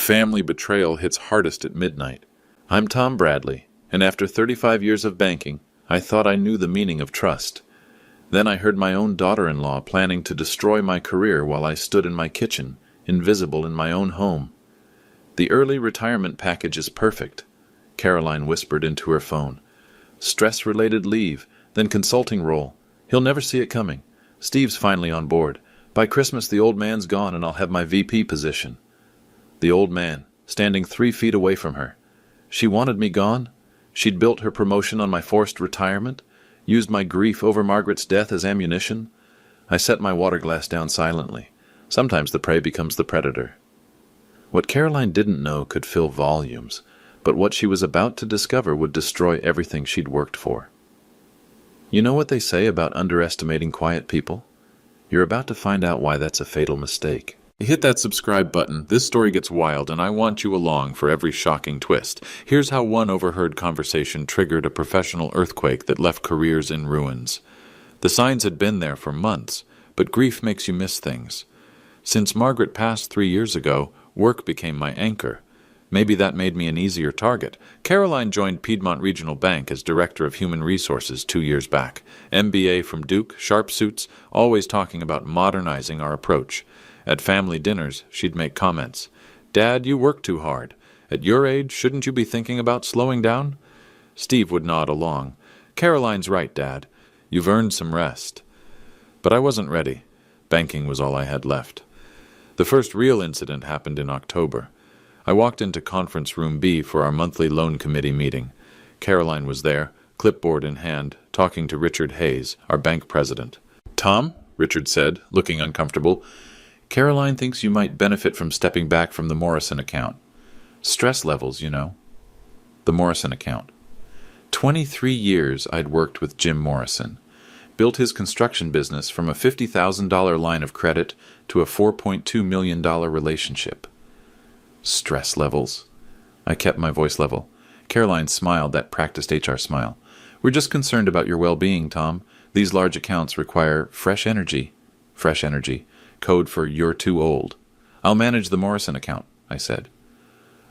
Family betrayal hits hardest at midnight. I'm Tom Bradley, and after 35 years of banking, I thought I knew the meaning of trust. Then I heard my own daughter-in-law planning to destroy my career while I stood in my kitchen, invisible in my own home. The early retirement package is perfect, Caroline whispered into her phone. Stress-related leave, then consulting role. He'll never see it coming. Steve's finally on board. By Christmas, the old man's gone and I'll have my VP position. The old man, standing 3 feet away from her. She wanted me gone? She'd built her promotion on my forced retirement? Used my grief over Margaret's death as ammunition? I set my water glass down silently. Sometimes the prey becomes the predator. What Caroline didn't know could fill volumes, but what she was about to discover would destroy everything she'd worked for. You know what they say about underestimating quiet people? You're about to find out why that's a fatal mistake. Hit that subscribe button. This story gets wild, and I want you along for every shocking twist. Here's how one overheard conversation triggered a professional earthquake that left careers in ruins. The signs had been there for months, but grief makes you miss things. Since Margaret passed 3 years ago, work became my anchor. Maybe that made me an easier target. Caroline joined Piedmont Regional Bank as Director of Human Resources 2 years back. MBA from Duke, sharp suits, always talking about modernizing our approach. At family dinners, she'd make comments. "Dad, you work too hard. At your age, shouldn't you be thinking about slowing down?" Steve would nod along. "Caroline's right, Dad. You've earned some rest." But I wasn't ready. Banking was all I had left. The first real incident happened in October. I walked into Conference Room B for our monthly loan committee meeting. Caroline was there, clipboard in hand, talking to Richard Hayes, our bank president. "Tom," Richard said, looking uncomfortable, "Caroline thinks you might benefit from stepping back from the Morrison account. Stress levels, you know." The Morrison account. 23 years I'd worked with Jim Morrison. Built his construction business from a $50,000 line of credit to a $4.2 million relationship. Stress levels. I kept my voice level. Caroline smiled, that practiced HR smile. "We're just concerned about your well-being, Tom. These large accounts require fresh energy." Fresh energy. Code for "you're too old." "I'll manage the Morrison account," I said.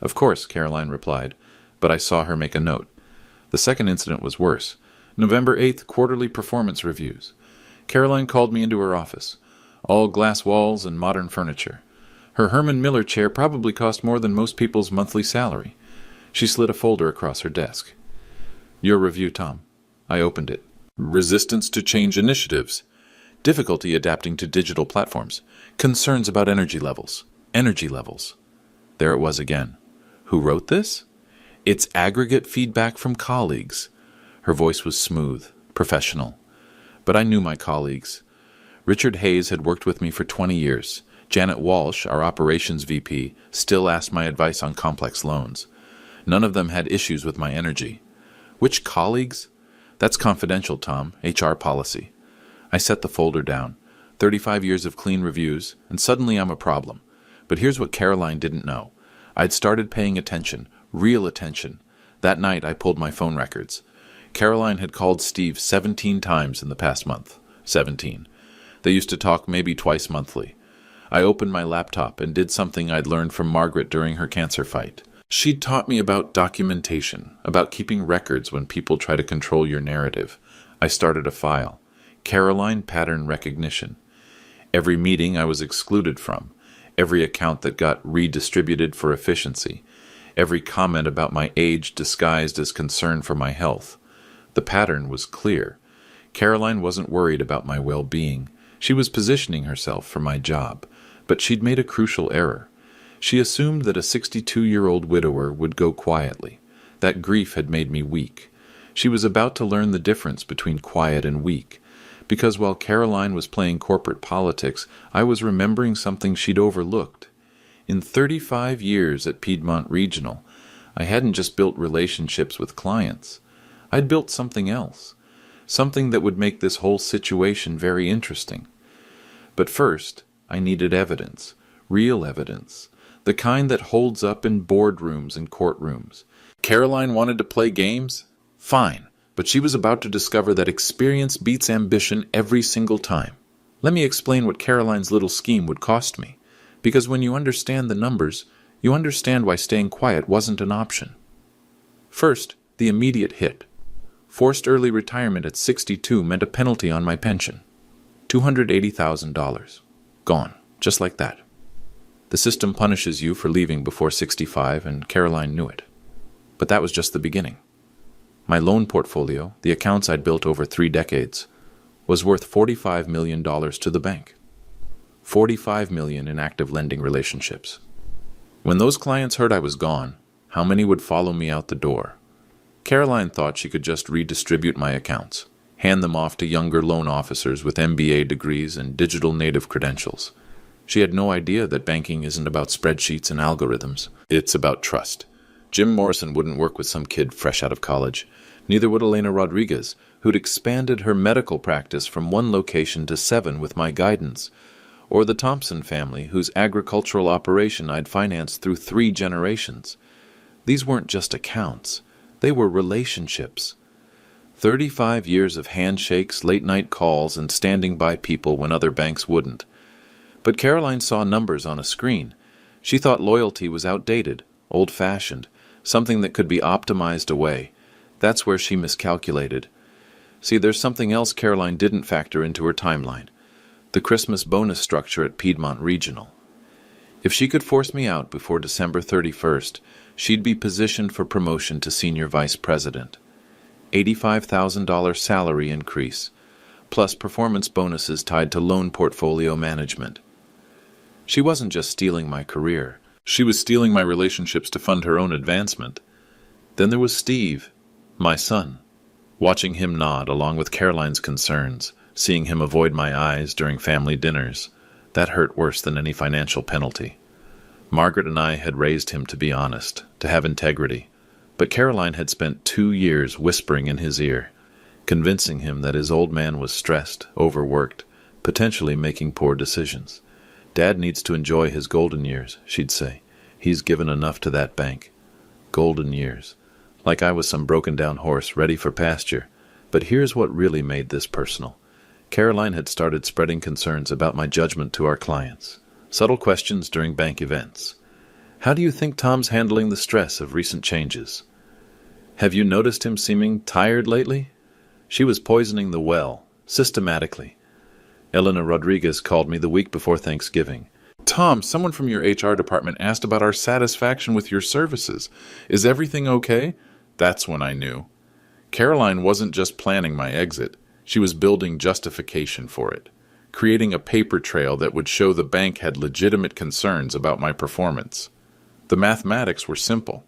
"Of course," Caroline replied, but I saw her make a note. The second incident was worse. November 8th, quarterly performance reviews. Caroline called me into her office. All glass walls and modern furniture. Her Herman Miller chair probably cost more than most people's monthly salary. She slid a folder across her desk. "Your review, Tom." I opened it. "Resistance to change initiatives. Difficulty adapting to digital platforms. Concerns about energy levels." Energy levels. There it was again. Who wrote this? "It's aggregate feedback from colleagues." Her voice was smooth, professional. But I knew my colleagues. Richard Hayes had worked with me for 20 years. Janet Walsh, our operations VP, still asked my advice on complex loans. None of them had issues with my energy. Which colleagues? That's confidential, Tom. HR policy. I set the folder down. 35 years of clean reviews, and suddenly I'm a problem. But here's what Caroline didn't know. I'd started paying attention, real attention. That night I pulled my phone records. Caroline had called Steve 17 times in the past month. 17. They used to talk maybe twice monthly. I opened my laptop and did something I'd learned from Margaret during her cancer fight. She'd taught me about documentation, about keeping records when people try to control your narrative. I started a file. Caroline Pattern Recognition. Every meeting I was excluded from. Every account that got redistributed for efficiency. Every comment about my age disguised as concern for my health. The pattern was clear. Caroline wasn't worried about my well-being. She was positioning herself for my job. But she'd made a crucial error. She assumed that a 62-year-old widower would go quietly. That grief had made me weak. She was about to learn the difference between quiet and weak. Because while Caroline was playing corporate politics, I was remembering something she'd overlooked. In 35 years at Piedmont Regional, I hadn't just built relationships with clients. I'd built something else. Something that would make this whole situation very interesting. But first, I needed evidence, real evidence, the kind that holds up in boardrooms and courtrooms. Caroline wanted to play games? Fine, but she was about to discover that experience beats ambition every single time. Let me explain what Caroline's little scheme would cost me, because when you understand the numbers, you understand why staying quiet wasn't an option. First, the immediate hit. Forced early retirement at 62 meant a penalty on my pension. $280,000. Gone, just like that. The system punishes you for leaving before 65, and Caroline knew it. But that was just the beginning. My loan portfolio, the accounts I'd built over 3 decades, was worth $45 million to the bank. $45 million in active lending relationships. When those clients heard I was gone, how many would follow me out the door? Caroline thought she could just redistribute my accounts, hand them off to younger loan officers with MBA degrees and digital native credentials. She had no idea that banking isn't about spreadsheets and algorithms. It's about trust. Jim Morrison wouldn't work with some kid fresh out of college. Neither would Elena Rodriguez, who'd expanded her medical practice from 1 location to 7 with my guidance, or the Thompson family, whose agricultural operation I'd financed through 3 generations. These weren't just accounts. They were relationships. 35 years of handshakes, late-night calls, and standing by people when other banks wouldn't. But Caroline saw numbers on a screen. She thought loyalty was outdated, old-fashioned, something that could be optimized away. That's where she miscalculated. See, there's something else Caroline didn't factor into her timeline. The Christmas bonus structure at Piedmont Regional. If she could force me out before December 31st, she'd be positioned for promotion to senior vice president. $85,000 salary increase, plus performance bonuses tied to loan portfolio management. She wasn't just stealing my career. She was stealing my relationships to fund her own advancement. Then there was Steve, my son. Watching him nod along with Caroline's concerns, seeing him avoid my eyes during family dinners, that hurt worse than any financial penalty. Margaret and I had raised him to be honest, to have integrity, but Caroline had spent 2 years whispering in his ear, convincing him that his old man was stressed, overworked, potentially making poor decisions. Dad needs to enjoy his golden years, she'd say. He's given enough to that bank. Golden years. Like I was some broken-down horse ready for pasture. But here's what really made this personal. Caroline had started spreading concerns about my judgment to our clients. Subtle questions during bank events. How do you think Tom's handling the stress of recent changes? Have you noticed him seeming tired lately? She was poisoning the well, systematically. Elena Rodriguez called me the week before Thanksgiving. Tom, someone from your HR department asked about our satisfaction with your services. Is everything okay? That's when I knew. Caroline wasn't just planning my exit. She was building justification for it, creating a paper trail that would show the bank had legitimate concerns about my performance. The mathematics were simple.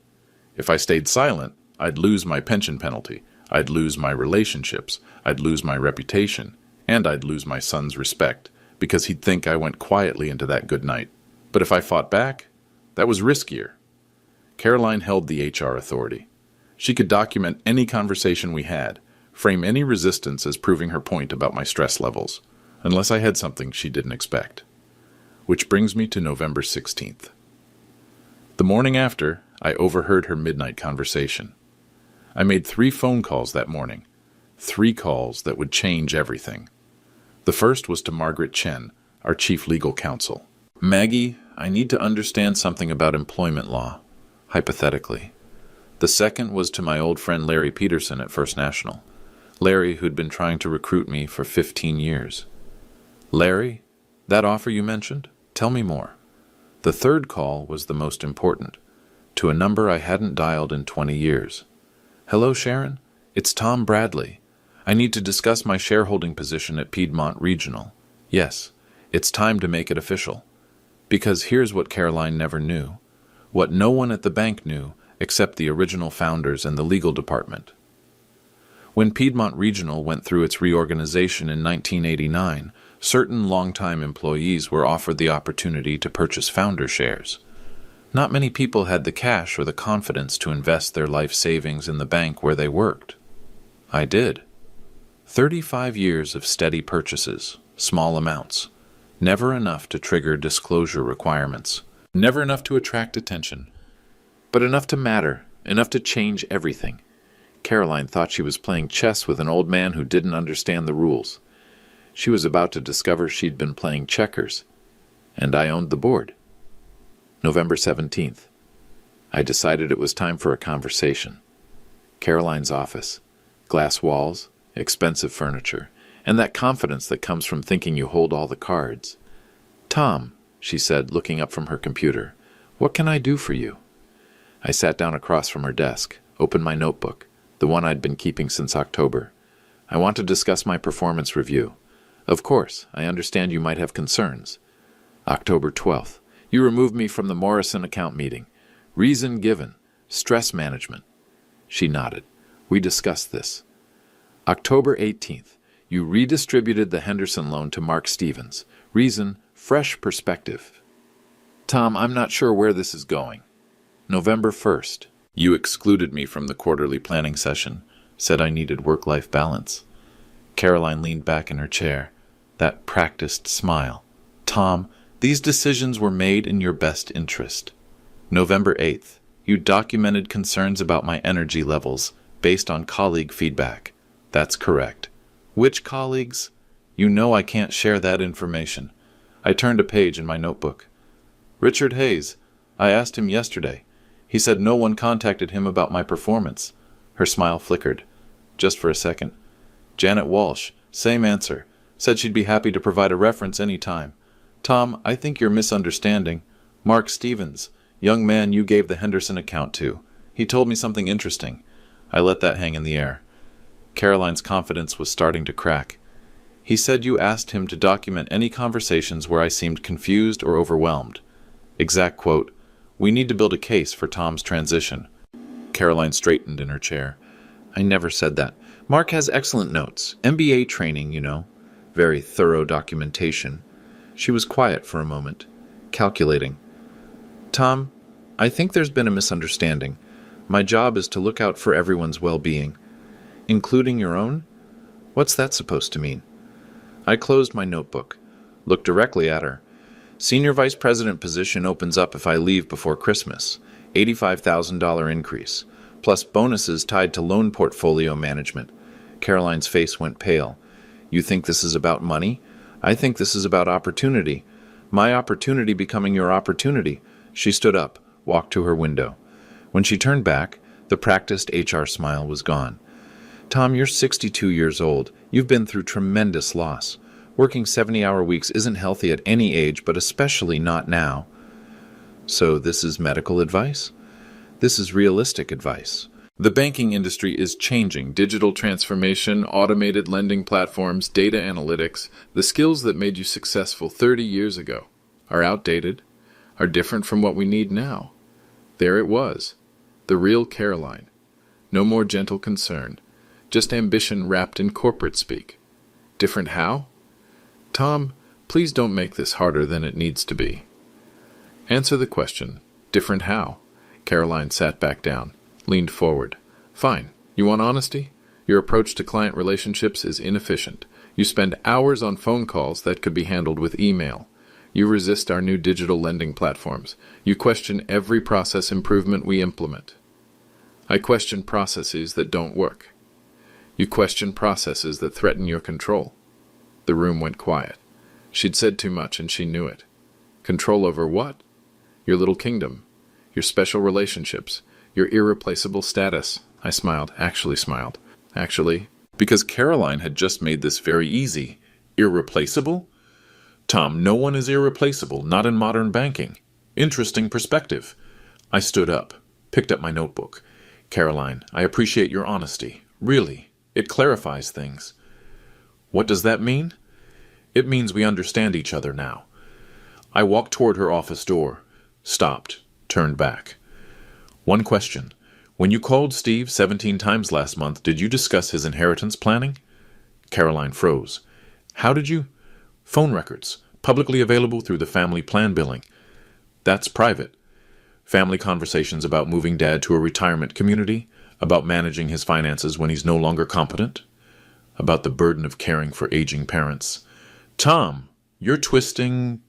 If I stayed silent, I'd lose my pension penalty, I'd lose my relationships, I'd lose my reputation, and I'd lose my son's respect, because he'd think I went quietly into that good night. But if I fought back, that was riskier. Caroline held the HR authority. She could document any conversation we had, frame any resistance as proving her point about my stress levels, unless I had something she didn't expect. Which brings me to November 16th. The morning after, I overheard her midnight conversation. I made 3 phone calls that morning, 3 calls that would change everything. The first was to Margaret Chen, our chief legal counsel. Maggie, I need to understand something about employment law, hypothetically. The second was to my old friend Larry Peterson at First National. Larry, who'd been trying to recruit me for 15 years. Larry, that offer you mentioned? Tell me more. The third call was the most important, to a number I hadn't dialed in 20 years. Hello, Sharon? It's Tom Bradley. I need to discuss my shareholding position at Piedmont Regional. Yes, it's time to make it official. Because here's what Caroline never knew. What no one at the bank knew, except the original founders and the legal department. When Piedmont Regional went through its reorganization in 1989, certain longtime employees were offered the opportunity to purchase founder shares. Not many people had the cash or the confidence to invest their life savings in the bank where they worked. I did. 35 years of steady purchases, small amounts, never enough to trigger disclosure requirements, never enough to attract attention, but enough to matter, enough to change everything. Caroline thought she was playing chess with an old man who didn't understand the rules. She was about to discover she'd been playing checkers, and I owned the board. November 17th. I decided it was time for a conversation. Caroline's office. Glass walls, expensive furniture, and that confidence that comes from thinking you hold all the cards. "Tom," she said, looking up from her computer, "what can I do for you?" I sat down across from her desk, opened my notebook, the one I'd been keeping since October. "I want to discuss my performance review. Of course, I understand you might have concerns. October 12th. You removed me from the Morrison account meeting. Reason given. Stress management." She nodded. "We discussed this." October 18th. You redistributed the Henderson loan to Mark Stevens. Reason, fresh perspective. "Tom, I'm not sure where this is going." November 1st. You excluded me from the quarterly planning session, said I needed work-life balance. Caroline leaned back in her chair, that practiced smile. "Tom, these decisions were made in your best interest." November 8th. You documented concerns about my energy levels based on colleague feedback. That's correct. Which colleagues? You know I can't share that information. I turned a page in my notebook. Richard Hayes. I asked him yesterday. He said no one contacted him about my performance. Her smile flickered. Just for a second. Janet Walsh. Same answer. Said she'd be happy to provide a reference any time. Tom, I think you're misunderstanding. Mark Stevens, young man you gave the Henderson account to. He told me something interesting. I let that hang in the air. Caroline's confidence was starting to crack. He said you asked him to document any conversations where I seemed confused or overwhelmed. Exact quote, "We need to build a case for Tom's transition." Caroline straightened in her chair. "I never said that. Mark has excellent notes. MBA training, you know. Very thorough documentation." She was quiet for a moment, calculating. "Tom, I think there's been a misunderstanding. My job is to look out for everyone's well-being. Including your own? What's that supposed to mean?" I closed my notebook, looked directly at her. "Senior vice president position opens up if I leave before Christmas. $85,000 increase, plus bonuses tied to loan portfolio management." Caroline's face went pale. "You think this is about money? I think this is about opportunity. My opportunity becoming your opportunity." She stood up, walked to her window. When she turned back, the practiced HR smile was gone. "Tom, you're 62 years old. You've been through tremendous loss. Working 70-hour weeks isn't healthy at any age, but especially not now." "So this is medical advice?" "This is realistic advice. The banking industry is changing. Digital transformation, automated lending platforms, data analytics, the skills that made you successful 30 years ago are outdated, are different from what we need now." There it was, the real Caroline. No more gentle concern. Just ambition wrapped in corporate speak. Different how? "Tom, please don't make this harder than it needs to be." "Answer the question. Different how?" Caroline sat back down, leaned forward. "Fine. You want honesty? Your approach to client relationships is inefficient. You spend hours on phone calls that could be handled with email. You resist our new digital lending platforms. You question every process improvement we implement. I question processes that don't work. You question processes that threaten your control." The room went quiet. She'd said too much and she knew it. Control over what? Your little kingdom. Your special relationships. Your irreplaceable status. I smiled, actually smiled. Actually, because Caroline had just made this very easy. Irreplaceable? "Tom, no one is irreplaceable, not in modern banking." Interesting perspective. I stood up, picked up my notebook. "Caroline, I appreciate your honesty. Really. It clarifies things." "What does that mean?" "It means we understand each other now." I walked toward her office door, stopped, turned back. "One question. When you called Steve 17 times last month, did you discuss his inheritance planning?" Caroline froze. "How did you?" "Phone records, publicly available through the family plan billing." "That's private." "Family conversations about moving Dad to a retirement community, about managing his finances when he's no longer competent, about the burden of caring for aging parents." "Tom, you're twisting."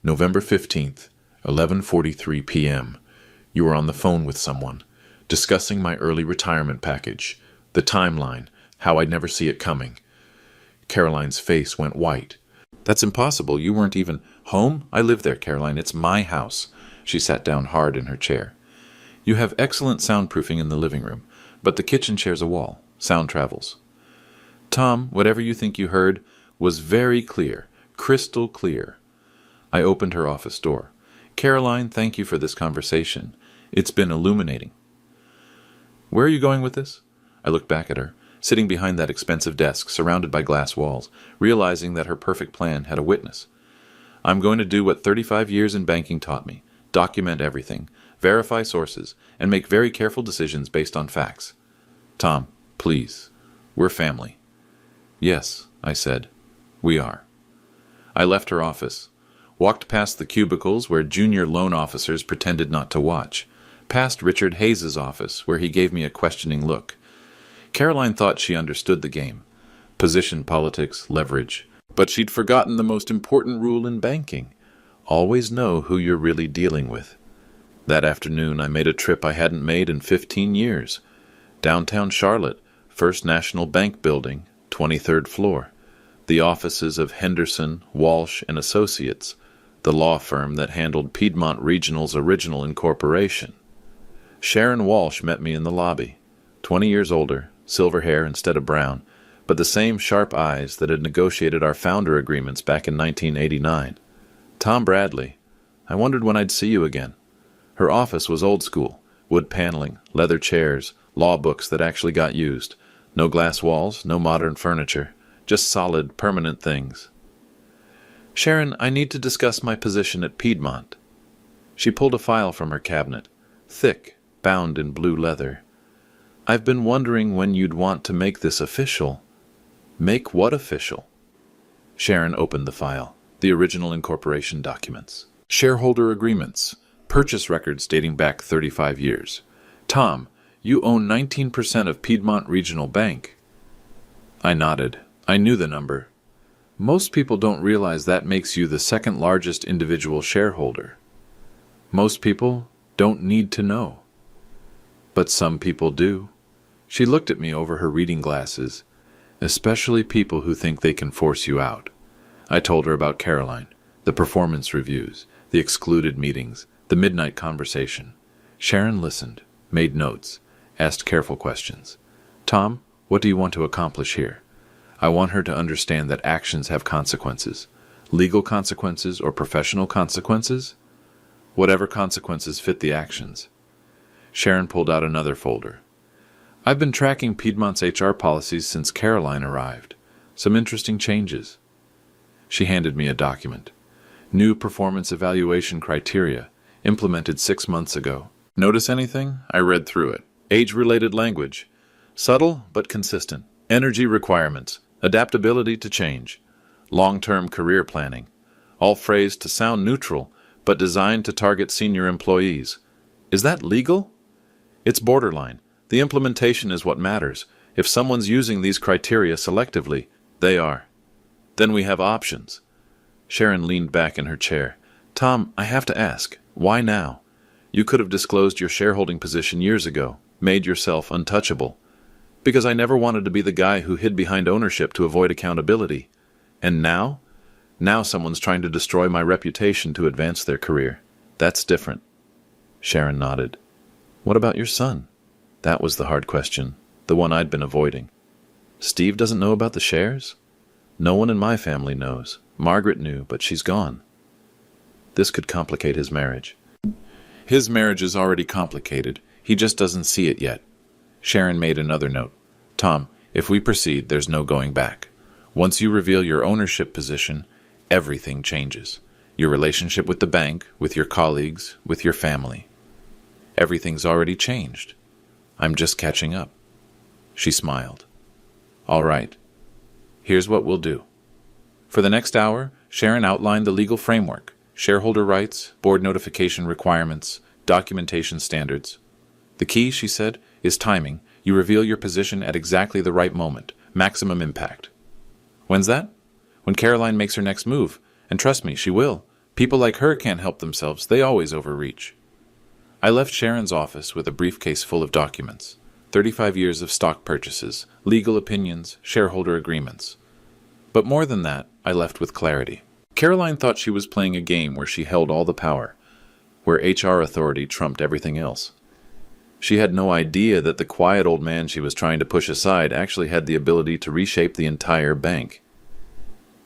November 15th, 11:43 p.m. You were on the phone with someone, discussing my early retirement package, the timeline, how I'd never see it coming. Caroline's face went white. "That's impossible. You weren't even home?" "I live there, Caroline. It's my house. She sat down hard in her chair. You have excellent soundproofing in the living room, but the kitchen shares a wall. Sound travels. Tom, whatever you think you heard was very clear, crystal clear. I opened her office door. Caroline, thank you for this conversation. It's been illuminating. Where are you going with this? I looked back at her, sitting behind that expensive desk, surrounded by glass walls, realizing that her perfect plan had a witness. I'm going to do what 35 years in banking taught me. Document everything, verify sources, and make very careful decisions based on facts. Tom, please. We're family. Yes, I said. We are. I left her office, walked past the cubicles where junior loan officers pretended not to watch, past Richard Hayes's office where he gave me a questioning look. Caroline thought she understood the game. Position politics, leverage. But she'd forgotten the most important rule in banking. Always know who you're really dealing with. That afternoon I made a trip I hadn't made in 15 years. Downtown Charlotte, First National Bank Building, 23rd floor. The offices of Henderson, Walsh and Associates, the law firm that handled Piedmont Regional's original incorporation. Sharon Walsh met me in the lobby. 20 years older, silver hair instead of brown, but the same sharp eyes that had negotiated our founder agreements back in 1989. Tom Bradley, I wondered when I'd see you again. Her office was old school, wood paneling, leather chairs, law books that actually got used. No glass walls, no modern furniture, just solid, permanent things. Sharon, I need to discuss my position at Piedmont. She pulled a file from her cabinet, thick, bound in blue leather. I've been wondering when you'd want to make this official. Make what official? Sharon opened the file, the original incorporation documents, shareholder agreements, purchase records dating back 35 years. Tom, you own 19% of Piedmont Regional Bank. I nodded. I knew the number. Most people don't realize that makes you the second largest individual shareholder. Most people don't need to know. But some people do. She looked at me over her reading glasses, especially people who think they can force you out. I told her about Caroline, the performance reviews, the excluded meetings, the midnight conversation. Sharon listened, made notes, asked careful questions. Tom, what do you want to accomplish here? I want her to understand that actions have consequences. Legal consequences or professional consequences? Whatever consequences fit the actions. Sharon pulled out another folder. I've been tracking Piedmont's HR policies since Caroline arrived. Some interesting changes. She handed me a document. New performance evaluation criteria, implemented 6 months ago. Notice anything? I read through it. Age-related language. Subtle but consistent. Energy requirements. Adaptability to change. Long-term career planning. All phrased to sound neutral, but designed to target senior employees. Is that legal? It's borderline. The implementation is what matters. If someone's using these criteria selectively, they are. Then we have options. Sharon leaned back in her chair. Tom, I have to ask, why now? You could have disclosed your shareholding position years ago, made yourself untouchable. Because I never wanted to be the guy who hid behind ownership to avoid accountability. And now? Now someone's trying to destroy my reputation to advance their career. That's different. Sharon nodded. What about your son? That was the hard question, the one I'd been avoiding. Steve doesn't know about the shares? No one in my family knows. Margaret knew, but she's gone. This could complicate his marriage. His marriage is already complicated. He just doesn't see it yet. Sharon made another note. Tom, if we proceed, there's no going back. Once you reveal your ownership position, everything changes. Your relationship with the bank, with your colleagues, with your family. Everything's already changed. I'm just catching up. She smiled. All right. Here's what we'll do. For the next hour, Sharon outlined the legal framework, shareholder rights, board notification requirements, documentation standards. The key, she said, is timing. You reveal your position at exactly the right moment, maximum impact. When's that? When Caroline makes her next move. And trust me, she will. People like her can't help themselves. They always overreach. I left Sharon's office with a briefcase full of documents. 35 years of stock purchases, legal opinions, shareholder agreements. But more than that, I left with clarity. Caroline thought she was playing a game where she held all the power. where HR authority trumped everything else. She had no idea that the quiet old man she was trying to push aside actually had the ability to reshape the entire bank.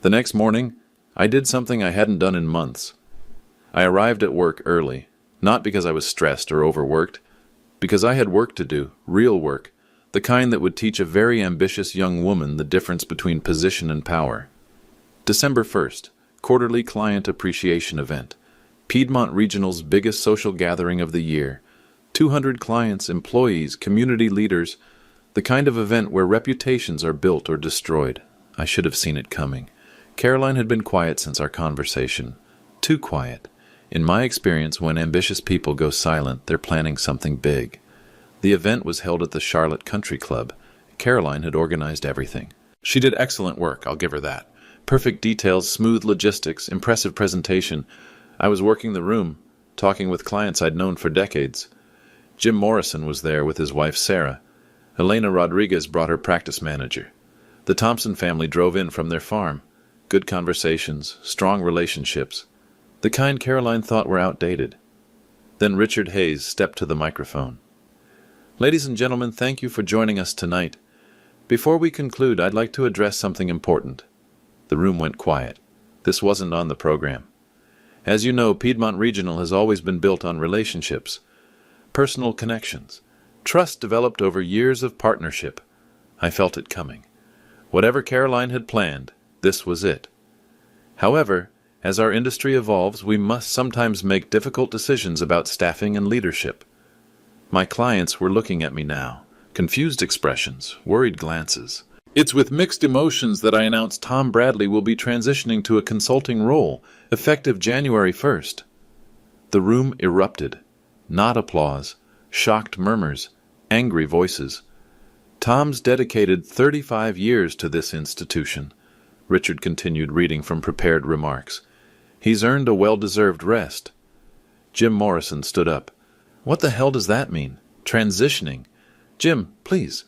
The next morning, I did something I hadn't done in months. I arrived at work early, not because I was stressed or overworked, because I had work to do, real work, the kind that would teach a very ambitious young woman the difference between position and power. December 1st, quarterly client appreciation event, Piedmont Regional's biggest social gathering of the year, 200 clients, employees, community leaders, the kind of event where reputations are built or destroyed. I should have seen it coming. Caroline had been quiet since our conversation. Too quiet. In my experience, when ambitious people go silent, they're planning something big. The event was held at the Charlotte Country Club. Caroline had organized everything. She did excellent work, I'll give her that. Perfect details, smooth logistics, impressive presentation. I was working the room, talking with clients I'd known for decades. Jim Morrison was there with his wife Sarah. Elena Rodriguez brought her practice manager. The Thompson family drove in from their farm. Good conversations, strong relationships. The kind Caroline thought were outdated. Then Richard Hayes stepped to the microphone. Ladies and gentlemen, thank you for joining us tonight. Before we conclude, I'd like to address something important. The room went quiet. This wasn't on the program. As you know, Piedmont Regional has always been built on relationships, personal connections, trust developed over years of partnership. I felt it coming. Whatever Caroline had planned, this was it. However, as our industry evolves, we must sometimes make difficult decisions about staffing and leadership. My clients were looking at me now, confused expressions, worried glances. It's with mixed emotions that I announced Tom Bradley will be transitioning to a consulting role, effective January 1st. The room erupted. Not applause, shocked murmurs, angry voices. Tom's dedicated 35 years to this institution. Richard continued reading from prepared remarks. He's earned a well-deserved rest. Jim Morrison stood up. What the hell does that mean? Transitioning. Jim, please.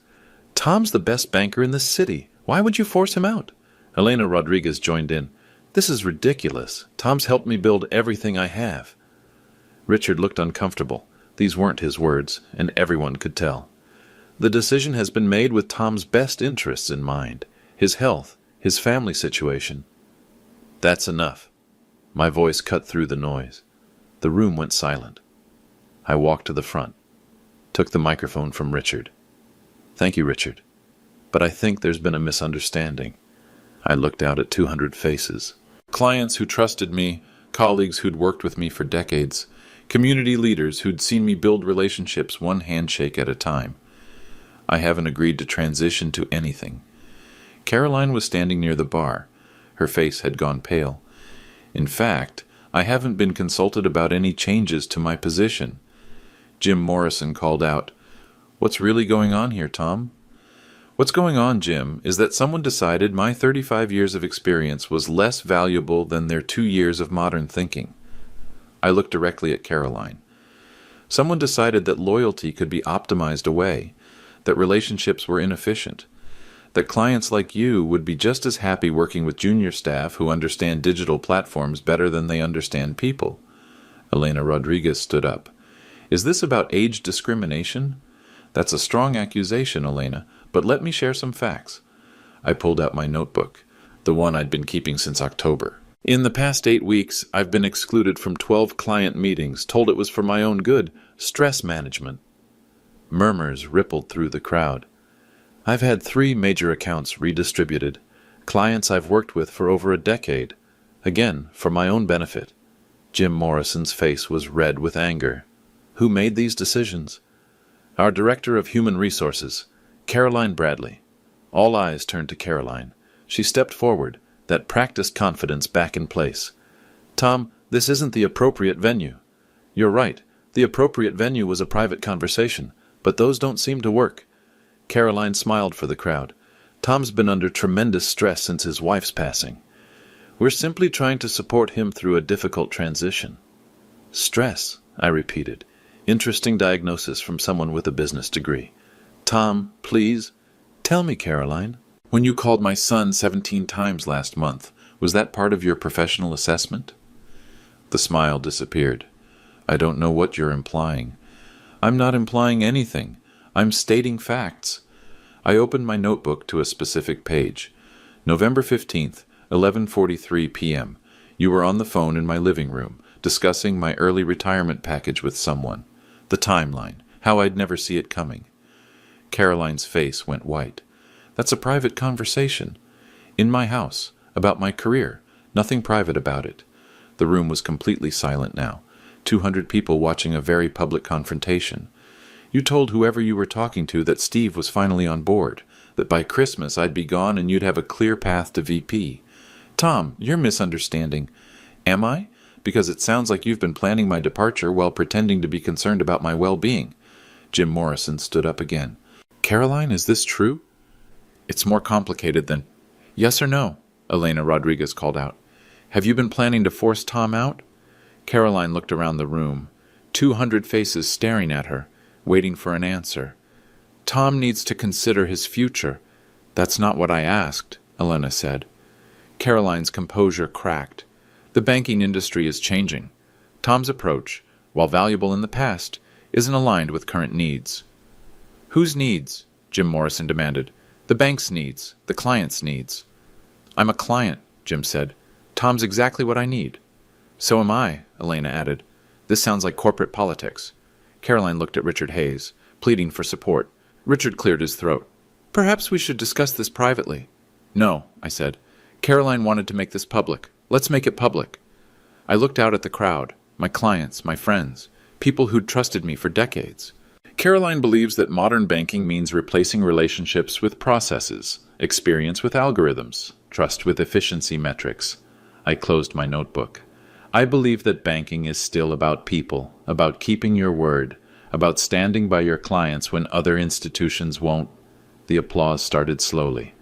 Tom's the best banker in the city. Why would you force him out? Elena Rodriguez joined in. This is ridiculous. Tom's helped me build everything I have. Richard looked uncomfortable. These weren't his words, and everyone could tell. The decision has been made with Tom's best interests in mind, his health, his family situation. That's enough. My voice cut through the noise. The room went silent. I walked to the front, took the microphone from Richard. Thank you, Richard. But I think there's been a misunderstanding. I looked out at 200 faces. Clients who trusted me, colleagues who'd worked with me for decades, community leaders who'd seen me build relationships one handshake at a time. I haven't agreed to transition to anything. Caroline was standing near the bar. Her face had gone pale. In fact, I haven't been consulted about any changes to my position. Jim Morrison called out, "What's really going on here, Tom?" What's going on, Jim, is that someone decided my 35 years of experience was less valuable than their 2 years of modern thinking. I looked directly at Caroline. Someone decided that loyalty could be optimized away, that relationships were inefficient, that clients like you would be just as happy working with junior staff who understand digital platforms better than they understand people. Elena Rodriguez stood up. Is this about age discrimination? That's a strong accusation, Elena, but let me share some facts. I pulled out my notebook, the one I'd been keeping since October. In the past 8 weeks, I've been excluded from 12 client meetings, told it was for my own good, stress management. Murmurs rippled through the crowd. I've had 3 major accounts redistributed, clients I've worked with for over a decade, again, for my own benefit. Jim Morrison's face was red with anger. Who made these decisions? Our Director of Human Resources, Caroline Bradley. All eyes turned to Caroline. She stepped forward, that practiced confidence back in place. Tom, this isn't the appropriate venue. You're right. The appropriate venue was a private conversation, but those don't seem to work. Caroline smiled for the crowd. Tom's been under tremendous stress since his wife's passing. We're simply trying to support him through a difficult transition. Stress, I repeated. Interesting diagnosis from someone with a business degree. Tom, please, tell me, Caroline. When you called my son 17 times last month, was that part of your professional assessment? The smile disappeared. I don't know what you're implying. I'm not implying anything. I'm stating facts. I opened my notebook to a specific page. November 15th, 11:43 p.m. You were on the phone in my living room, discussing my early retirement package with someone. The timeline, how I'd never see it coming. Caroline's face went white. That's a private conversation. In my house, about my career. Nothing private about it. The room was completely silent now. 200 people watching a very public confrontation. You told whoever you were talking to that Steve was finally on board, that by Christmas I'd be gone and you'd have a clear path to VP. Tom, you're misunderstanding. Am I? Because it sounds like you've been planning my departure while pretending to be concerned about my well-being. Jim Morrison stood up again. Caroline, is this true? It's more complicated than... Yes or no? Elena Rodriguez called out. Have you been planning to force Tom out? Caroline looked around the room, 200 faces staring at her, waiting for an answer. Tom needs to consider his future. That's not what I asked, Elena said. Caroline's composure cracked. The banking industry is changing. Tom's approach, while valuable in the past, isn't aligned with current needs. Whose needs? Jim Morrison demanded. The bank's needs, the client's needs. I'm a client, Jim said. Tom's exactly what I need. So am I, Elena added. This sounds like corporate politics. Caroline looked at Richard Hayes, pleading for support. Richard cleared his throat. Perhaps we should discuss this privately. No, I said. Caroline wanted to make this public. Let's make it public. I looked out at the crowd, my clients, my friends, people who'd trusted me for decades. Caroline believes that modern banking means replacing relationships with processes, experience with algorithms, trust with efficiency metrics. I closed my notebook. I believe that banking is still about people, about keeping your word, about standing by your clients when other institutions won't. The applause started slowly.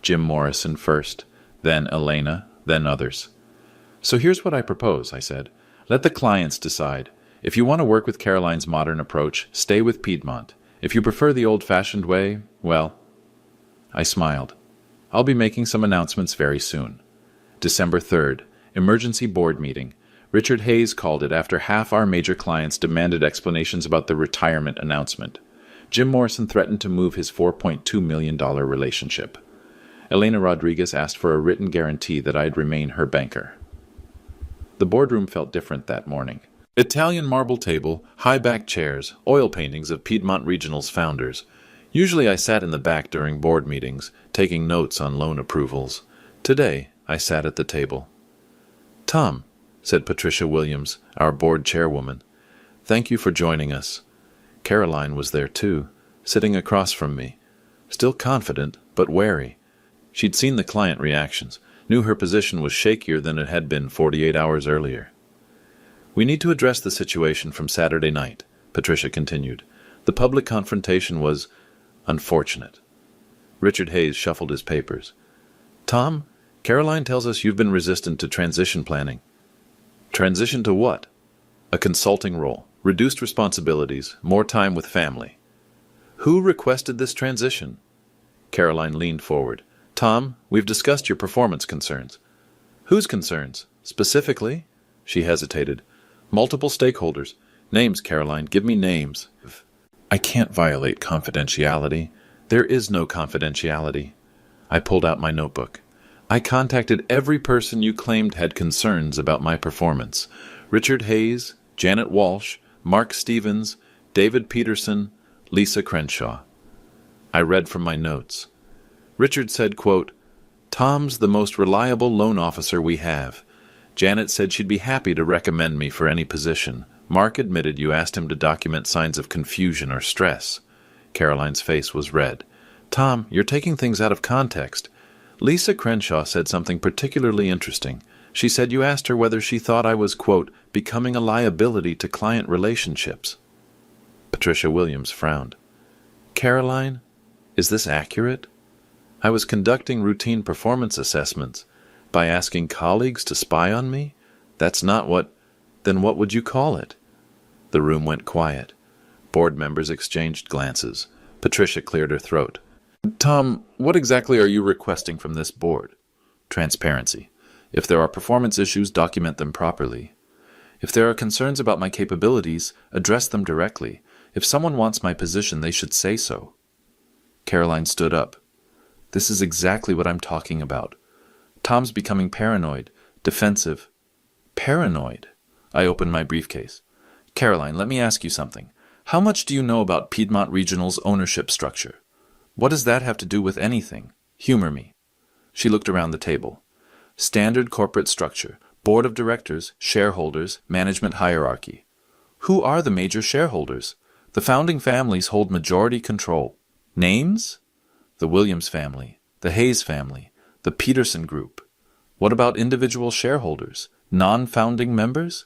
Jim Morrison first, then Elena, then others. So here's what I propose, I said. Let the clients decide. If you want to work with Caroline's modern approach, stay with Piedmont. If you prefer the old-fashioned way, well... I smiled. I'll be making some announcements very soon. December 3rd, emergency board meeting. Richard Hayes called it after half our major clients demanded explanations about the retirement announcement. Jim Morrison threatened to move his $4.2 million relationship. Elena Rodriguez asked for a written guarantee that I'd remain her banker. The boardroom felt different that morning. Italian marble table, high-back chairs, oil paintings of Piedmont Regional's founders. Usually I sat in the back during board meetings, taking notes on loan approvals. Today, I sat at the table. Tom, said Patricia Williams, our board chairwoman, thank you for joining us. Caroline was there too, sitting across from me, still confident but wary. She'd seen the client reactions, knew her position was shakier than it had been 48 hours earlier. We need to address the situation from Saturday night, Patricia continued. The public confrontation was unfortunate. Richard Hayes shuffled his papers. Tom, Caroline tells us you've been resistant to transition planning. Transition to what? A consulting role, reduced responsibilities, more time with family. Who requested this transition? Caroline leaned forward. Tom, we've discussed your performance concerns. Whose concerns? Specifically? She hesitated. Multiple stakeholders. Names, Caroline. Give me names. I can't violate confidentiality. There is no confidentiality. I pulled out my notebook. I contacted every person you claimed had concerns about my performance. Richard Hayes, Janet Walsh, Mark Stevens, David Peterson, Lisa Crenshaw. I read from my notes. Richard said, quote, Tom's the most reliable loan officer we have. Janet said she'd be happy to recommend me for any position. Mark admitted you asked him to document signs of confusion or stress. Caroline's face was red. Tom, you're taking things out of context. Lisa Crenshaw said something particularly interesting. She said you asked her whether she thought I was, quote, becoming a liability to client relationships. Patricia Williams frowned. Caroline, is this accurate? I was conducting routine performance assessments. By asking colleagues to spy on me? That's not what... Then what would you call it? The room went quiet. Board members exchanged glances. Patricia cleared her throat. Tom, what exactly are you requesting from this board? Transparency. If there are performance issues, document them properly. If there are concerns about my capabilities, address them directly. If someone wants my position, they should say so. Caroline stood up. This is exactly what I'm talking about. Tom's becoming paranoid, defensive. Paranoid? I opened my briefcase. Caroline, let me ask you something. How much do you know about Piedmont Regional's ownership structure? What does that have to do with anything? Humor me. She looked around the table. Standard corporate structure, board of directors, shareholders, management hierarchy. Who are the major shareholders? The founding families hold majority control. Names? The Williams family, the Hayes family, the Peterson Group. What about individual shareholders? Non-founding members?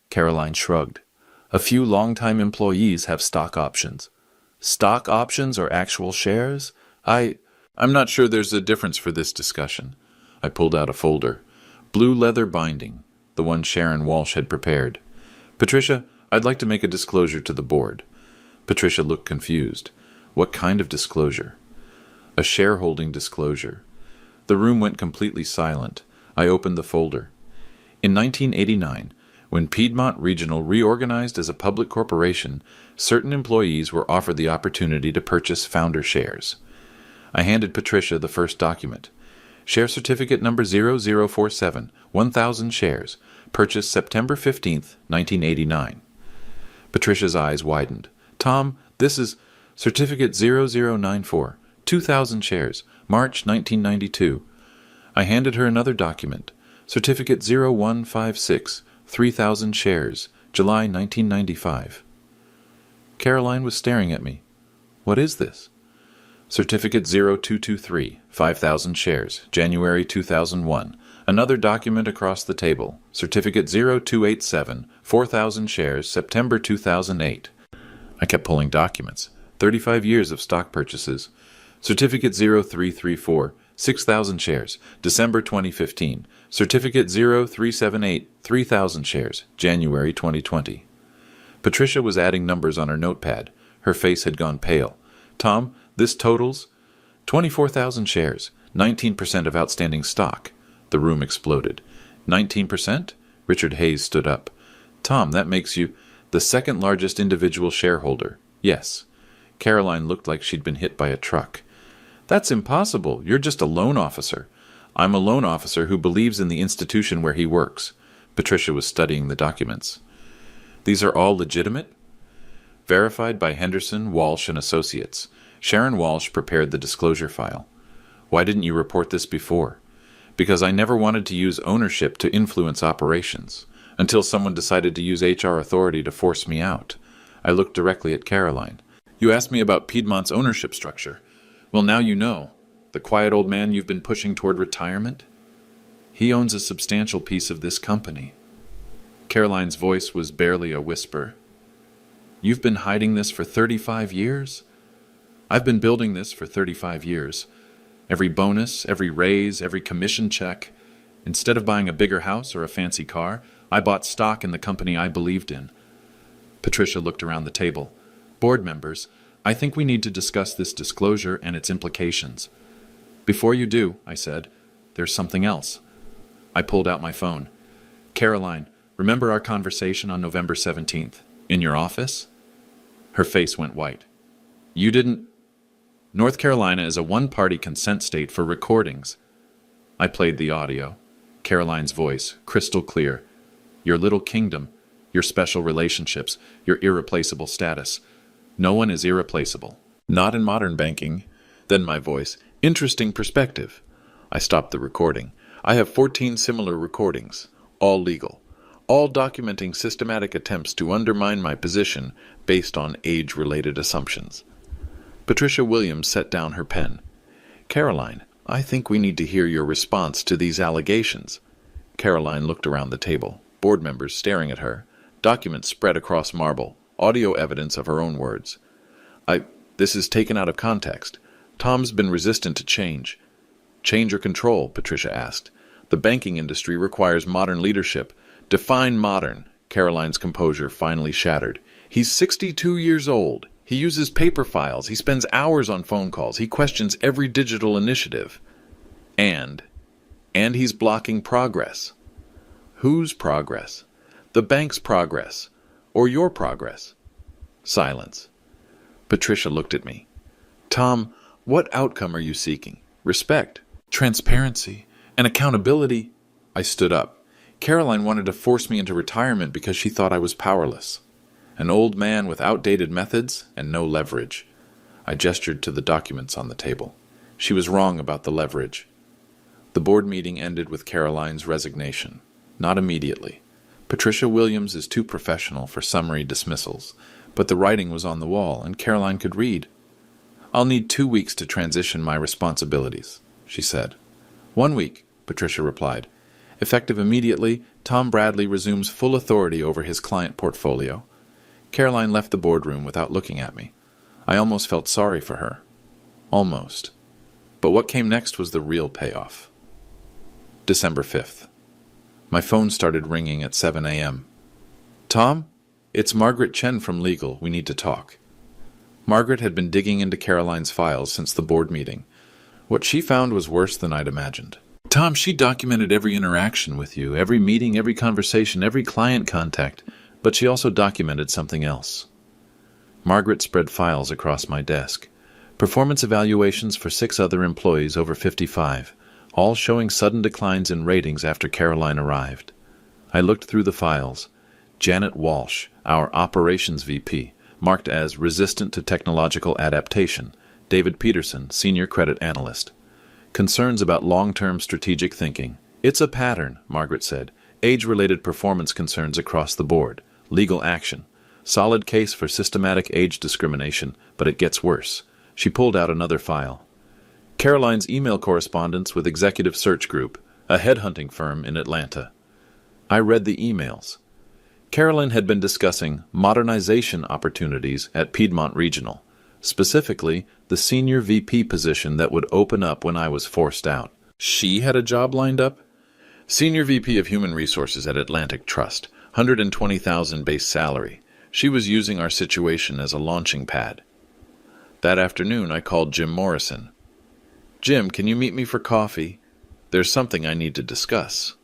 Caroline shrugged. A few longtime employees have stock options. Stock options or actual shares? I'm not sure there's a difference for this discussion. I pulled out a folder. Blue leather binding, the one Sharon Walsh had prepared. Patricia, I'd like to make a disclosure to the board. Patricia looked confused. What kind of disclosure? A shareholding disclosure. The room went completely silent. I opened the folder. In 1989, when Piedmont Regional reorganized as a public corporation, certain employees were offered the opportunity to purchase founder shares. I handed Patricia the first document. Share certificate number 0047, 1,000 shares, purchased September 15th, 1989. Patricia's eyes widened. Tom, this is certificate 0094, 2,000 shares, March 1992. I handed her another document. Certificate 0156, 3,000 shares, July 1995. Caroline was staring at me. What is this? Certificate 0223, 5,000 shares, January 2001. Another document across the table. Certificate 0287, 4,000 shares, September 2008. I kept pulling documents. 35 years of stock purchases. Certificate 0334, 6,000 shares, December 2015. Certificate 0378, 3,000 shares, January 2020. Patricia was adding numbers on her notepad. Her face had gone pale. Tom, this totals 24,000 shares, 19% of outstanding stock. The room exploded. 19%? Richard Hayes stood up. Tom, that makes you the second largest individual shareholder. Yes. Caroline looked like she'd been hit by a truck. That's impossible. You're just a loan officer. I'm a loan officer who believes in the institution where he works. Patricia was studying the documents. These are all legitimate? Verified by Henderson, Walsh, and Associates. Sharon Walsh prepared the disclosure file. Why didn't you report this before? Because I never wanted to use ownership to influence operations, until someone decided to use HR authority to force me out. I looked directly at Caroline. You asked me about Piedmont's ownership structure. Well, now you know. The quiet old man you've been pushing toward retirement? He owns a substantial piece of this company. Caroline's voice was barely a whisper. You've been hiding this for 35 years? I've been building this for 35 years. Every bonus, every raise, every commission check. Instead of buying a bigger house or a fancy car, I bought stock in the company I believed in. Patricia looked around the table. Board members, I think we need to discuss this disclosure and its implications. Before you do, I said, there's something else. I pulled out my phone. Caroline, remember our conversation on November 17th, in your office? Her face went white. You didn't... North Carolina is a one-party consent state for recordings. I played the audio. Caroline's voice, crystal clear. Your little kingdom, your special relationships, your irreplaceable status. No one is irreplaceable. Not in modern banking. Then my voice. Interesting perspective. I stopped the recording. I have 14 similar recordings, all legal, all documenting systematic attempts to undermine my position based on age-related assumptions. Patricia Williams set down her pen. Caroline, I think we need to hear your response to these allegations. Caroline looked around the table, board members staring at her, documents spread across marble, audio evidence of her own words. This is taken out of context. Tom's been resistant to change. Change or control, Patricia asked. The banking industry requires modern leadership. Define modern. Caroline's composure finally shattered. He's 62 years old. He uses paper files. He spends hours on phone calls. He questions every digital initiative. And he's blocking progress. Whose progress? The bank's progress. Or your progress. Silence. Patricia looked at me. Tom, what outcome are you seeking? Respect, transparency, and accountability? I stood up. Caroline wanted to force me into retirement because she thought I was powerless. An old man with outdated methods and no leverage. I gestured to the documents on the table. She was wrong about the leverage. The board meeting ended with Caroline's resignation. Not immediately. Patricia Williams is too professional for summary dismissals, but the writing was on the wall, and Caroline could read. I'll need 2 weeks to transition my responsibilities, she said. 1 week, Patricia replied. Effective immediately, Tom Bradley resumes full authority over his client portfolio. Caroline left the boardroom without looking at me. I almost felt sorry for her. Almost. But what came next was the real payoff. December 5th. My phone started ringing at 7 a.m. Tom? It's Margaret Chen from Legal. We need to talk. Margaret had been digging into Caroline's files since the board meeting. What she found was worse than I'd imagined. Tom, she documented every interaction with you, every meeting, every conversation, every client contact, but she also documented something else. Margaret spread files across my desk. Performance evaluations for 6 other employees over 55, all showing sudden declines in ratings after Caroline arrived. I looked through the files. Janet Walsh, our operations VP, marked as resistant to technological adaptation. David Peterson, senior credit analyst. Concerns about long-term strategic thinking. It's a pattern, Margaret said. Age-related performance concerns across the board. Legal action. Solid case for systematic age discrimination, but it gets worse. She pulled out another file. Caroline's email correspondence with Executive Search Group, a headhunting firm in Atlanta. I read the emails. Caroline had been discussing modernization opportunities at Piedmont Regional, specifically the senior VP position that would open up when I was forced out. She had a job lined up? Senior VP of Human Resources at Atlantic Trust, $120,000 base salary. She was using our situation as a launching pad. That afternoon, I called Jim Morrison. Jim, can you meet me for coffee? There's something I need to discuss.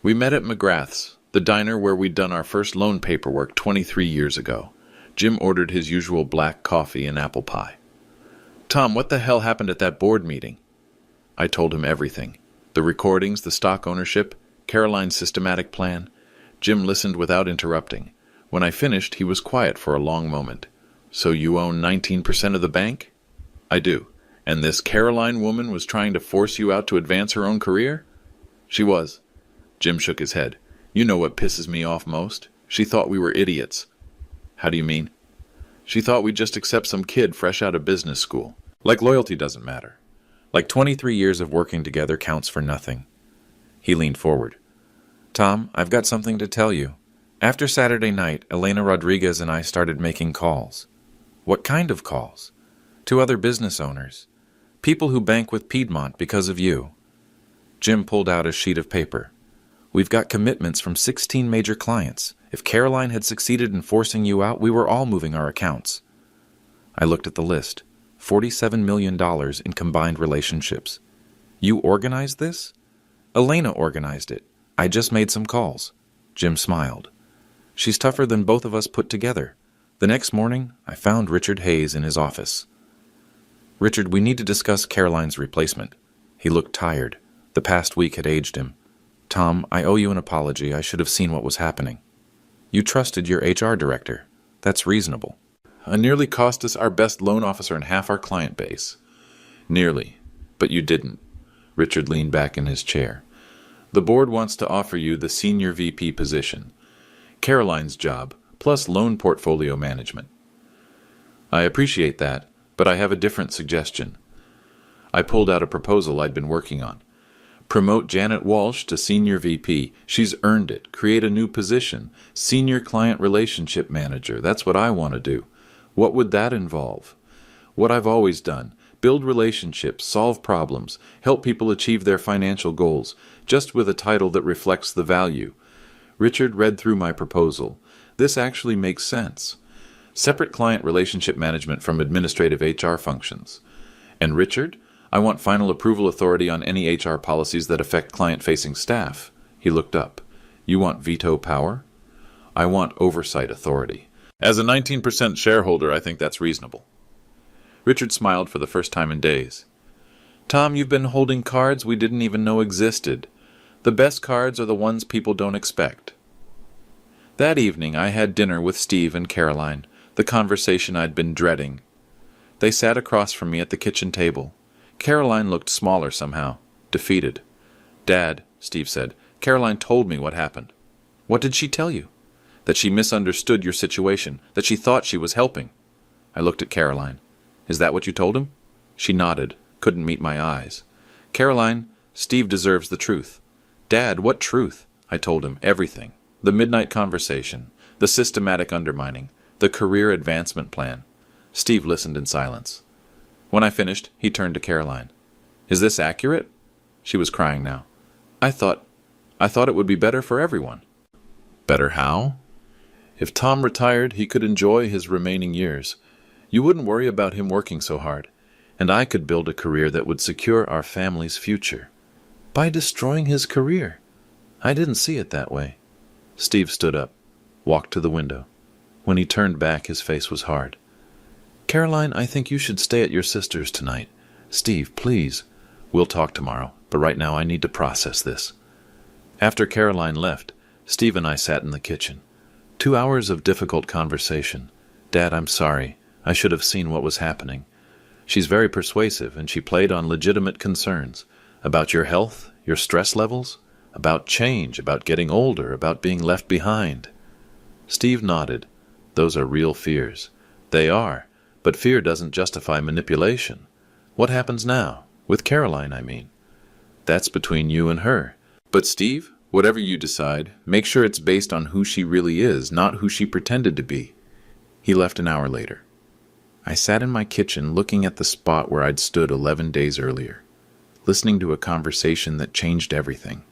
We met at McGrath's, the diner where we'd done our first loan paperwork 23 years ago. Jim ordered his usual black coffee and apple pie. Tom, what the hell happened at that board meeting? I told him everything. The recordings, the stock ownership, Caroline's systematic plan. Jim listened without interrupting. When I finished, he was quiet for a long moment. So you own 19% of the bank? I do. And this Caroline woman was trying to force you out to advance her own career? She was. Jim shook his head. You know what pisses me off most? She thought we were idiots. How do you mean? She thought we'd just accept some kid fresh out of business school. Like loyalty doesn't matter. Like 23 years of working together counts for nothing. He leaned forward. Tom, I've got something to tell you. After Saturday night, Elena Rodriguez and I started making calls. What kind of calls? To other business owners. People who bank with Piedmont because of you. Jim pulled out a sheet of paper. We've got commitments from 16 major clients. If Caroline had succeeded in forcing you out, we were all moving our accounts. I looked at the list. $47 million in combined relationships. You organized this? Elena organized it. I just made some calls. Jim smiled. She's tougher than both of us put together. The next morning, I found Richard Hayes in his office. Richard, we need to discuss Caroline's replacement. He looked tired. The past week had aged him. Tom, I owe you an apology. I should have seen what was happening. You trusted your HR director. That's reasonable. Nearly cost us our best loan officer and half our client base. Nearly. But you didn't. Richard leaned back in his chair. The board wants to offer you the senior VP position. Caroline's job, plus loan portfolio management. I appreciate that, but I have a different suggestion. I pulled out a proposal I'd been working on. Promote Janet Walsh to Senior VP. She's earned it. Create a new position. Senior Client Relationship Manager. That's what I want to do. What would that involve? What I've always done. Build relationships, solve problems, help people achieve their financial goals, just with a title that reflects the value. Richard read through my proposal. This actually makes sense. Separate client relationship management from administrative HR functions. And Richard, I want final approval authority on any HR policies that affect client-facing staff. He looked up. You want veto power? I want oversight authority. As a 19% shareholder, I think that's reasonable. Richard smiled for the first time in days. Tom, you've been holding cards we didn't even know existed. The best cards are the ones people don't expect. That evening, I had dinner with Steve and Caroline, the conversation I'd been dreading. They sat across from me at the kitchen table. Caroline looked smaller somehow, defeated. Dad, Steve said, Caroline told me what happened. What did she tell you? That she misunderstood your situation, that she thought she was helping. I looked at Caroline. Is that what you told him? She nodded, couldn't meet my eyes. Caroline, Steve deserves the truth. Dad, what truth? I told him everything. The midnight conversation, the systematic undermining, the career advancement plan. Steve listened in silence. When I finished, he turned to Caroline. Is this accurate? She was crying now. I thought it would be better for everyone. Better how? If Tom retired, he could enjoy his remaining years. You wouldn't worry about him working so hard, and I could build a career that would secure our family's future. By destroying his career. I didn't see it that way. Steve stood up, walked to the window. When he turned back, his face was hard. Caroline, I think you should stay at your sister's tonight. Steve, please. We'll talk tomorrow, but right now I need to process this. After Caroline left, Steve and I sat in the kitchen. 2 hours of difficult conversation. Dad, I'm sorry. I should have seen what was happening. She's very persuasive, and she played on legitimate concerns. About your health, your stress levels, about change, about getting older, about being left behind. Steve nodded. Those are real fears. They are, but fear doesn't justify manipulation. What happens now? With Caroline, I mean. That's between you and her. But Steve, whatever you decide, make sure it's based on who she really is, not who she pretended to be. He left an hour later. I sat in my kitchen looking at the spot where I'd stood 11 days earlier, listening to a conversation that changed everything.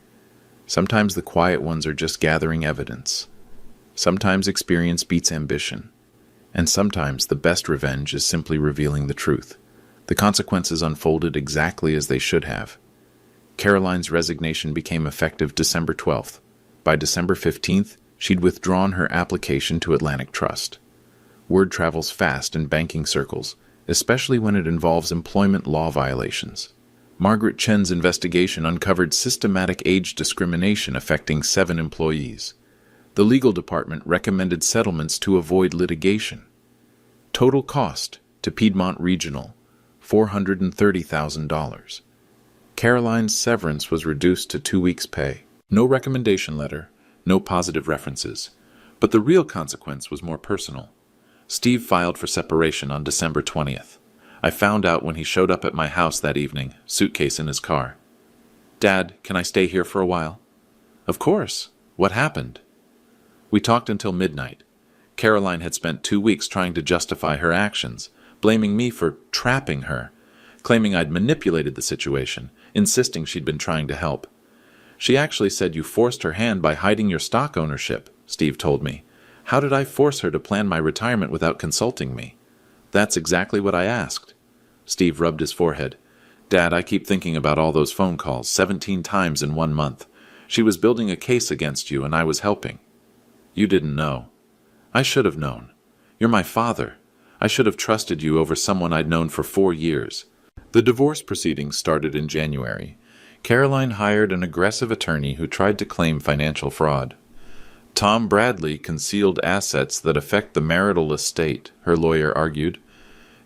Sometimes the quiet ones are just gathering evidence. Sometimes experience beats ambition. And sometimes the best revenge is simply revealing the truth. The consequences unfolded exactly as they should have. Caroline's resignation became effective December 12th. By December 15th, she'd withdrawn her application to Atlantic Trust. Word travels fast in banking circles, especially when it involves employment law violations. Margaret Chen's investigation uncovered systematic age discrimination affecting 7 employees. The legal department recommended settlements to avoid litigation. Total cost to Piedmont Regional, $430,000. Caroline's severance was reduced to 2 weeks' pay. No recommendation letter, no positive references. But the real consequence was more personal. Steve filed for separation on December 20th. I found out when he showed up at my house that evening, suitcase in his car. Dad, can I stay here for a while? Of course. What happened? We talked until midnight. Caroline had spent 2 weeks trying to justify her actions, blaming me for trapping her, claiming I'd manipulated the situation, insisting she'd been trying to help. She actually said you forced her hand by hiding your stock ownership, Steve told me. How did I force her to plan my retirement without consulting me? That's exactly what I asked. Steve rubbed his forehead. Dad, I keep thinking about all those phone calls, 17 times in 1 month. She was building a case against you, and I was helping. You didn't know. I should have known. You're my father. I should have trusted you over someone I'd known for 4 years. The divorce proceedings started in January. Caroline hired an aggressive attorney who tried to claim financial fraud. Tom Bradley concealed assets that affect the marital estate, her lawyer argued.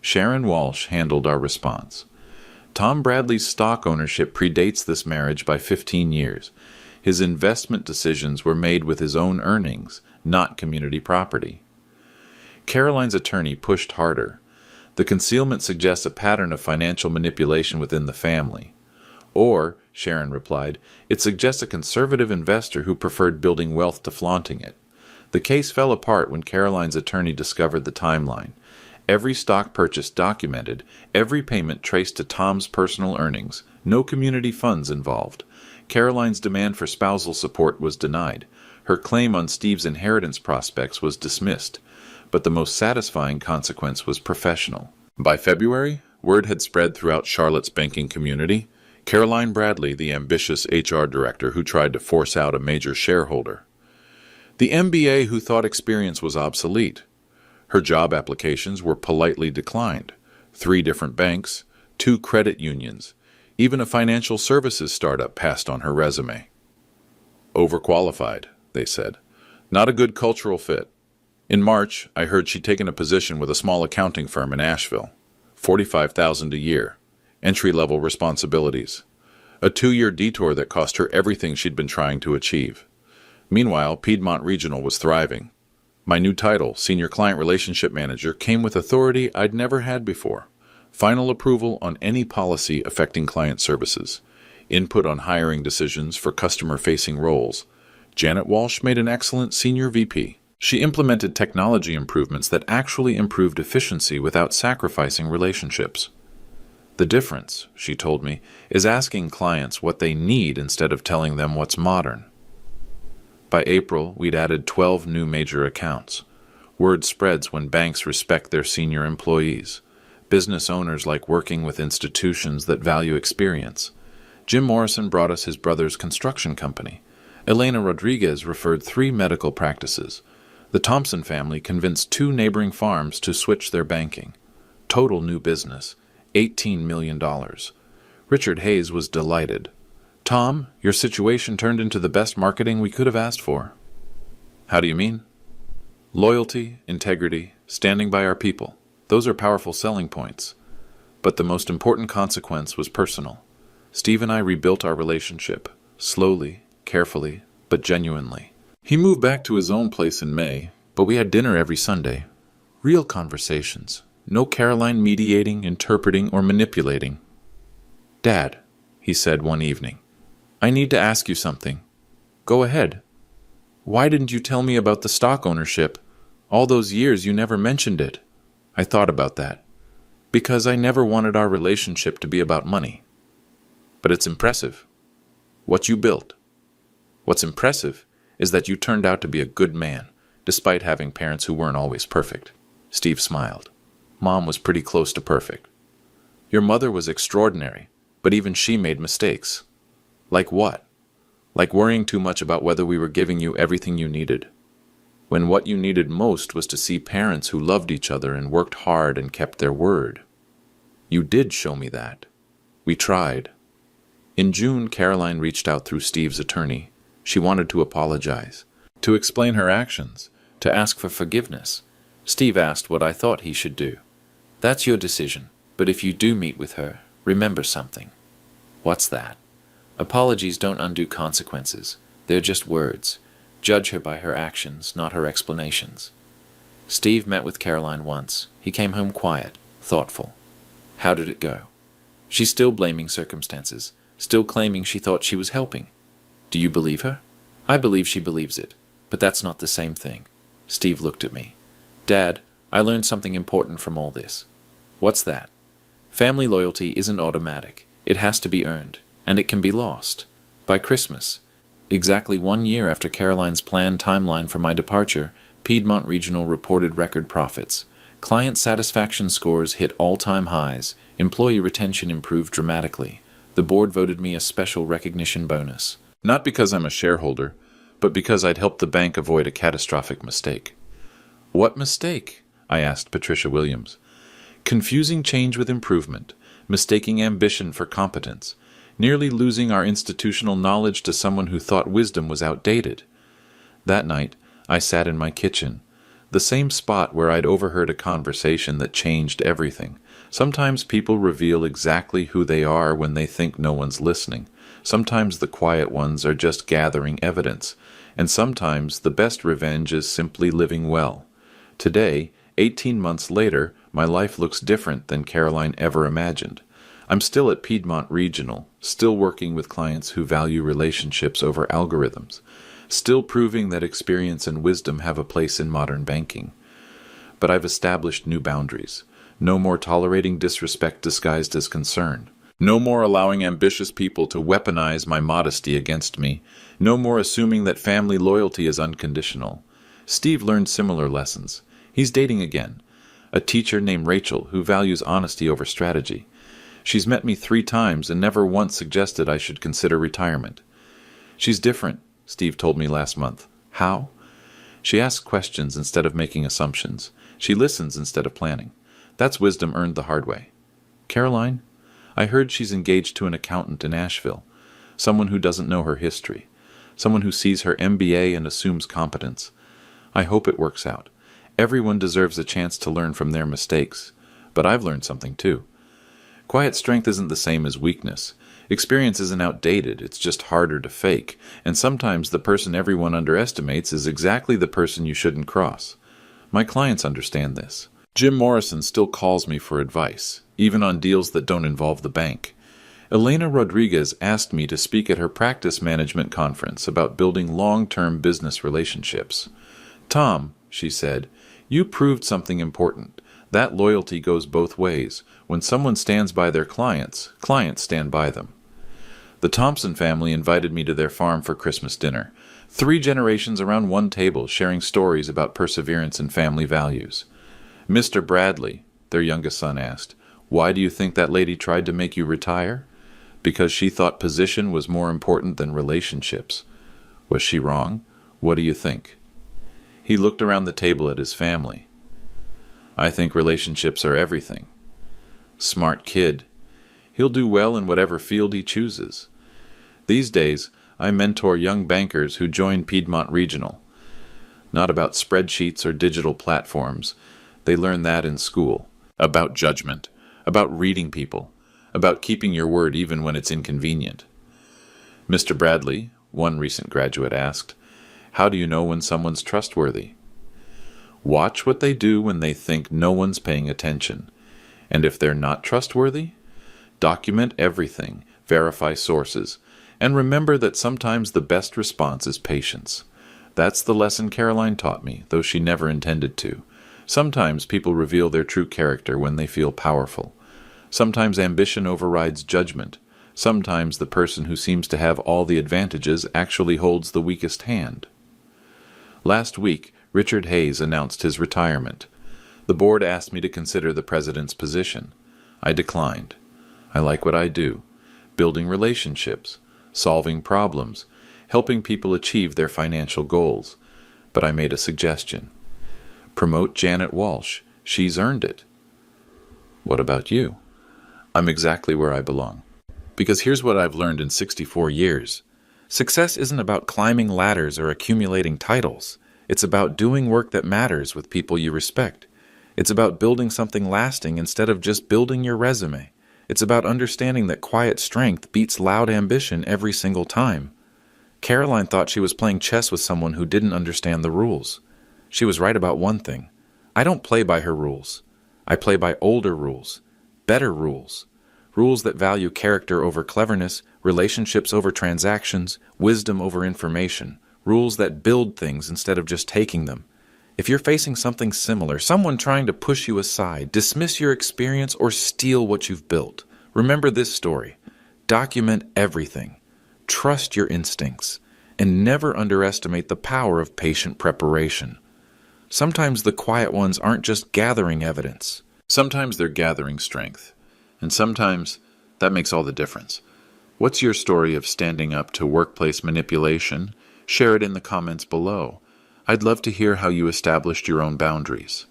Sharon Walsh handled our response. Tom Bradley's stock ownership predates this marriage by 15 years. His investment decisions were made with his own earnings, not community property. Caroline's attorney pushed harder. The concealment suggests a pattern of financial manipulation within the family. Or, Sharon replied, it suggests a conservative investor who preferred building wealth to flaunting it. The case fell apart when Caroline's attorney discovered the timeline. Every stock purchase documented, every payment traced to Tom's personal earnings, no community funds involved. Caroline's demand for spousal support was denied. Her claim on Steve's inheritance prospects was dismissed. But the most satisfying consequence was professional. By February, word had spread throughout Charlotte's banking community. Caroline Bradley, the ambitious HR director who tried to force out a major shareholder. The MBA who thought experience was obsolete. Her job applications were politely declined. 3 different banks, 2 credit unions, even a financial services startup passed on her resume. Overqualified, they said. Not a good cultural fit. In March, I heard she'd taken a position with a small accounting firm in Asheville. $45,000 a year. Entry-level responsibilities. A 2-year detour that cost her everything she'd been trying to achieve. Meanwhile, Piedmont Regional was thriving. My new title, Senior Client Relationship Manager, came with authority I'd never had before. Final approval on any policy affecting client services. Input on hiring decisions for customer-facing roles. Janet Walsh made an excellent Senior VP. She implemented technology improvements that actually improved efficiency without sacrificing relationships. The difference, she told me, is asking clients what they need instead of telling them what's modern. By April, we'd added 12 new major accounts. Word spreads when banks respect their senior employees. Business owners like working with institutions that value experience. Jim Morrison brought us his brother's construction company. Elena Rodriguez referred 3 medical practices. The Thompson family convinced 2 neighboring farms to switch their banking. Total new business, $18 million. Richard Hayes was delighted. Tom, your situation turned into the best marketing we could have asked for. How do you mean? Loyalty, integrity, standing by our people. Those are powerful selling points. But the most important consequence was personal. Steve and I rebuilt our relationship, slowly, carefully, but genuinely. He moved back to his own place in May, but we had dinner every Sunday. Real conversations. No Caroline mediating, interpreting, or manipulating. Dad, he said one evening, I need to ask you something. Go ahead. Why didn't you tell me about the stock ownership? All those years you never mentioned it. I thought about that. Because I never wanted our relationship to be about money. But it's impressive. What you built. What's impressive is that you turned out to be a good man, despite having parents who weren't always perfect. Steve smiled. Mom was pretty close to perfect. Your mother was extraordinary, but even she made mistakes. Like what? Like worrying too much about whether we were giving you everything you needed, when what you needed most was to see parents who loved each other and worked hard and kept their word. You did show me that. We tried. In June, Caroline reached out through Steve's attorney. She wanted to apologize, to explain her actions, to ask for forgiveness. Steve asked what I thought he should do. That's your decision, but if you do meet with her, remember something. What's that? Apologies don't undo consequences. They're just words. Judge her by her actions, not her explanations. Steve met with Caroline once. He came home quiet, thoughtful. How did it go? She's still blaming circumstances, still claiming she thought she was helping. Do you believe her? I believe she believes it, but that's not the same thing. Steve looked at me. Dad, I learned something important from all this. What's that? Family loyalty isn't automatic. It has to be earned, and it can be lost. By Christmas, exactly 1 year after Caroline's planned timeline for my departure, Piedmont Regional reported record profits. Client satisfaction scores hit all-time highs. Employee retention improved dramatically. The board voted me a special recognition bonus. Not because I'm a shareholder, but because I'd helped the bank avoid a catastrophic mistake. What mistake? I asked Patricia Williams. Confusing change with improvement, mistaking ambition for competence, nearly losing our institutional knowledge to someone who thought wisdom was outdated. That night, I sat in my kitchen, the same spot where I'd overheard a conversation that changed everything. Sometimes people reveal exactly who they are when they think no one's listening. Sometimes the quiet ones are just gathering evidence. And sometimes the best revenge is simply living well. Today, 18 months later, my life looks different than Caroline ever imagined. I'm still at Piedmont Regional, still working with clients who value relationships over algorithms, still proving that experience and wisdom have a place in modern banking. But I've established new boundaries. No more tolerating disrespect disguised as concern. No more allowing ambitious people to weaponize my modesty against me. No more assuming that family loyalty is unconditional. Steve learned similar lessons. He's dating again. A teacher named Rachel who values honesty over strategy. She's met me 3 times and never once suggested I should consider retirement. She's different, Steve told me last month. How? She asks questions instead of making assumptions. She listens instead of planning. That's wisdom earned the hard way. Caroline, I heard she's engaged to an accountant in Asheville, someone who doesn't know her history, someone who sees her MBA and assumes competence. I hope it works out. Everyone deserves a chance to learn from their mistakes, but I've learned something too. Quiet strength isn't the same as weakness. Experience isn't outdated, it's just harder to fake, and sometimes the person everyone underestimates is exactly the person you shouldn't cross. My clients understand this. Jim Morrison still calls me for advice, even on deals that don't involve the bank. Elena Rodriguez asked me to speak at her practice management conference about building long-term business relationships. Tom, she said, you proved something important. That loyalty goes both ways. When someone stands by their clients, clients stand by them. The Thompson family invited me to their farm for Christmas dinner. 3 generations around one table sharing stories about perseverance and family values. Mr. Bradley, their youngest son, asked, why do you think that lady tried to make you retire? Because she thought position was more important than relationships. Was she wrong? What do you think? He looked around the table at his family. I think relationships are everything. Smart kid. He'll do well in whatever field he chooses. These days, I mentor young bankers who join Piedmont Regional. Not about spreadsheets or digital platforms. They learn that in school. About judgment. About reading people. About keeping your word even when it's inconvenient. Mr. Bradley, one recent graduate asked, how do you know when someone's trustworthy? Watch what they do when they think no one's paying attention. And if they're not trustworthy, document everything, verify sources, and remember that sometimes the best response is patience. That's the lesson Caroline taught me, though she never intended to. Sometimes people reveal their true character when they feel powerful. Sometimes ambition overrides judgment. Sometimes the person who seems to have all the advantages actually holds the weakest hand. Last week, Richard Hayes announced his retirement. The board asked me to consider the president's position. I declined. I like what I do, building relationships, solving problems, helping people achieve their financial goals. But I made a suggestion. Promote Janet Walsh. She's earned it. What about you? I'm exactly where I belong. Because here's what I've learned in 64 years. Success isn't about climbing ladders or accumulating titles. It's about doing work that matters with people you respect. It's about building something lasting instead of just building your resume. It's about understanding that quiet strength beats loud ambition every single time. Caroline thought she was playing chess with someone who didn't understand the rules. She was right about one thing. I don't play by her rules. I play by older rules, better rules. Rules that value character over cleverness, relationships over transactions, wisdom over information. Rules that build things instead of just taking them. If you're facing something similar, someone trying to push you aside, dismiss your experience, or steal what you've built, remember this story. Document everything. Trust your instincts. And never underestimate the power of patient preparation. Sometimes the quiet ones aren't just gathering evidence. Sometimes they're gathering strength. And sometimes that makes all the difference. What's your story of standing up to workplace manipulation? Share it in the comments below. I'd love to hear how you established your own boundaries.